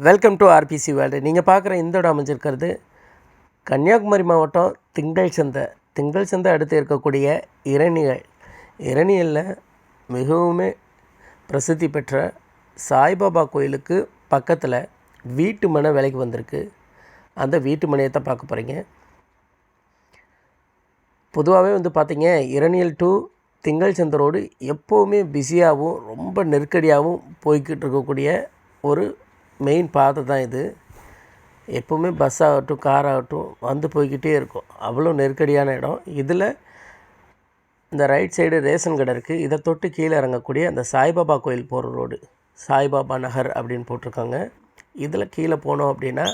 Welcome to RBC world. நீங்கள் பார்க்குற இந்த இடம் அமைஞ்சிருக்கிறது கன்னியாகுமரி மாவட்டம் திங்கள் சந்தை அடுத்து இருக்கக்கூடிய இரணியலில் மிகவும் பிரசித்தி பெற்ற சாய்பாபா கோயிலுக்கு பக்கத்தில் வீட்டு மனை விலைக்கு வந்திருக்கு. அந்த வீட்டு மனையை தான் பார்க்க போகிறீங்க. பொதுவாகவே பார்த்திங்க, இரணியல் டு திங்கள் சந்தை ரோடு எப்போவுமே பிஸியாகவும் ரொம்ப நெருக்கடியாகவும் போய்கிட்டு இருக்கக்கூடிய ஒரு மெயின் பாதை தான் இது. எப்போவுமே பஸ் ஆகட்டும் கார் ஆகட்டும் வந்து போய்கிட்டே இருக்கும். அவ்வளோ நெருக்கடியான இடம். இதில் இந்த ரைட் சைடு ரேஷன் கடை இருக்குது. இதை தொட்டு கீழே இறங்கக்கூடிய அந்த சாய்பாபா கோயில் போகிற ரோடு சாய்பாபா நகர் அப்படின்னு போட்டிருக்காங்க. இதில் கீழே போனோம் அப்படின்னா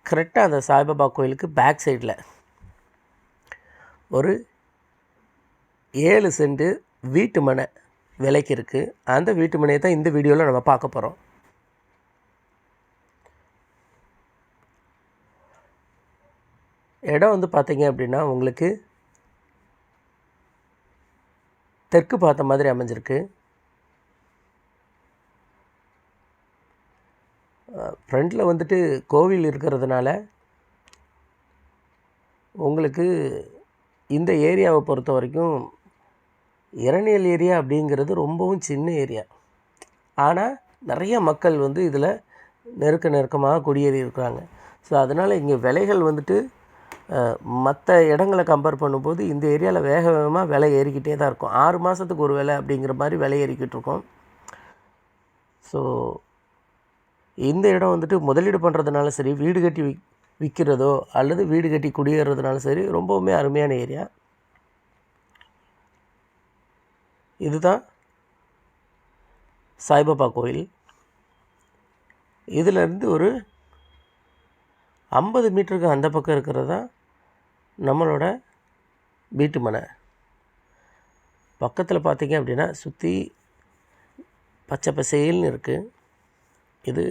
கரெக்டாக அந்த சாய்பாபா கோயிலுக்கு பேக் சைடில் ஒரு 7 சென்ட் வீட்டு மனை விலைக்கு இருக்குது. அந்த வீட்டு மனையை தான் இந்த வீடியோவில் நம்ம பார்க்க போகிறோம். இடம் பார்த்திங்க அப்படின்னா உங்களுக்கு தெற்கு பார்த்த மாதிரி அமைஞ்சிருக்கு. ஃப்ரண்டில் கோவில் இருக்கிறதுனால உங்களுக்கு இந்த ஏரியாவை பொறுத்த வரைக்கும் இரணியல் ஏரியா அப்படிங்கிறது ரொம்பவும் சின்ன ஏரியா. ஆனால் நிறைய மக்கள் இதில் நெருக்கமாக குடியேறி இருக்கிறாங்க. ஸோ அதனால் இங்கே விலைகள் மற்ற இடங்களை கம்பேர் பண்ணும்போது இந்த ஏரியாவில் வேகமாக விலை ஏறிக்கிட்டே தான் இருக்கும். 6 மாதத்துக்கு ஒரு விலை அப்படிங்கிற மாதிரி விலை ஏறிக்கிட்டு இருக்கும். ஸோ இந்த இடம் முதலீடு பண்ணுறதுனால சரி, வீடு கட்டி விற்கிறதோ அல்லது வீடு கட்டி குடியேறதுனால சரி, ரொம்பவுமே அருமையான ஏரியா. இதுதான் சாய்பாபா கோயில். இதிலேருந்து ஒரு 50 மீட்டருக்கு அந்த பக்கம் இருக்கிறது தான் நம்மளோட வீட்டு மனை. பக்கத்தில் பார்த்திங்க அப்படின்னா சுற்றி பச்சை பசேல்னு இருக்குது. இது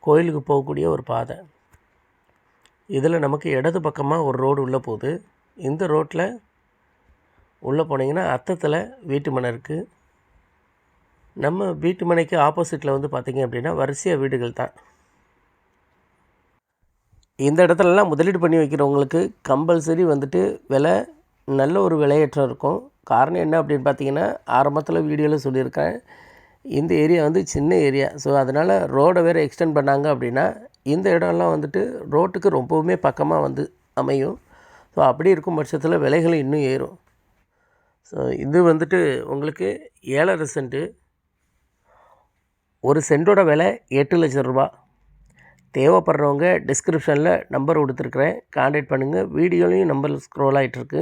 கோயிலுக்கு போகக்கூடிய ஒரு பாதை. இதில் நமக்கு இடது பக்கமாக ஒரு ரோடு உள்ளே போகுது. இந்த ரோட்டில் உள்ளே போனீங்கன்னா அத்தத்தில் வீட்டு மனை இருக்குது. நம்ம வீட்டு மனைக்கு ஆப்போசிட்டில் பார்த்திங்க அப்படின்னா வரிசையாக வீடுகள் தான். இந்த இடத்துலலாம் முதலீடு பண்ணி வைக்கிறவங்களுக்கு கம்பல்சரி விலை நல்ல ஒரு விலையேற்றம் இருக்கும். காரணம் என்ன அப்படின்னு பார்த்தீங்கன்னா, ஆரம்பத்தில் வீடியோவில் சொல்லியிருக்கேன், இந்த ஏரியா சின்ன ஏரியா. ஸோ அதனால் ரோடை வேறு எக்ஸ்டெண்ட் பண்ணாங்க அப்படின்னா இந்த இடம்லாம் ரோட்டுக்கு ரொம்பவுமே பக்கமாக அமையும். ஸோ அப்படி இருக்கும் பட்சத்தில் விலைகள் இன்னும் ஏறும். ஸோ இது உங்களுக்கு 7.5 சென்ட்டு. ஒரு சென்ட்டோட விலை 8 லட்சம் ரூபா. தேவைப்படுறவங்க டிஸ்கிரிப்ஷனில் நம்பர் கொடுத்துருக்குறேன், கான்டாக்ட் பண்ணுங்கள். வீடியோலையும் நம்பர் ஸ்க்ரோல் ஆகிட்டுருக்கு.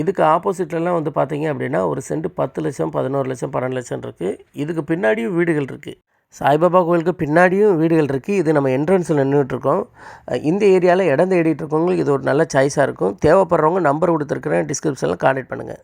இதுக்கு ஆப்போசிட்லலாம் பார்த்திங்க அப்படின்னா ஒரு சென்ட் 10 லட்சம் 11 லட்சம் 12 லட்சம் இருக்குது. இதுக்கு பின்னாடியும் வீடுகள் இருக்குது. சாய்பாபா கோயிலுக்கு பின்னாடியும் வீடுகள் இருக்குது. இது நம்ம என்ட்ரன்ஸில் நின்றுட்டுருக்கோம். இந்த ஏரியாவில் இடம் தேடிட்டு இருக்கவங்களுக்கு இது ஒரு நல்ல சாய்ஸாக இருக்கும். தேவைப்படுறவங்க நம்பர் கொடுத்துருக்குறேன், டிஸ்கிரிப்ஷனில் கான்டாக்ட் பண்ணுங்கள்.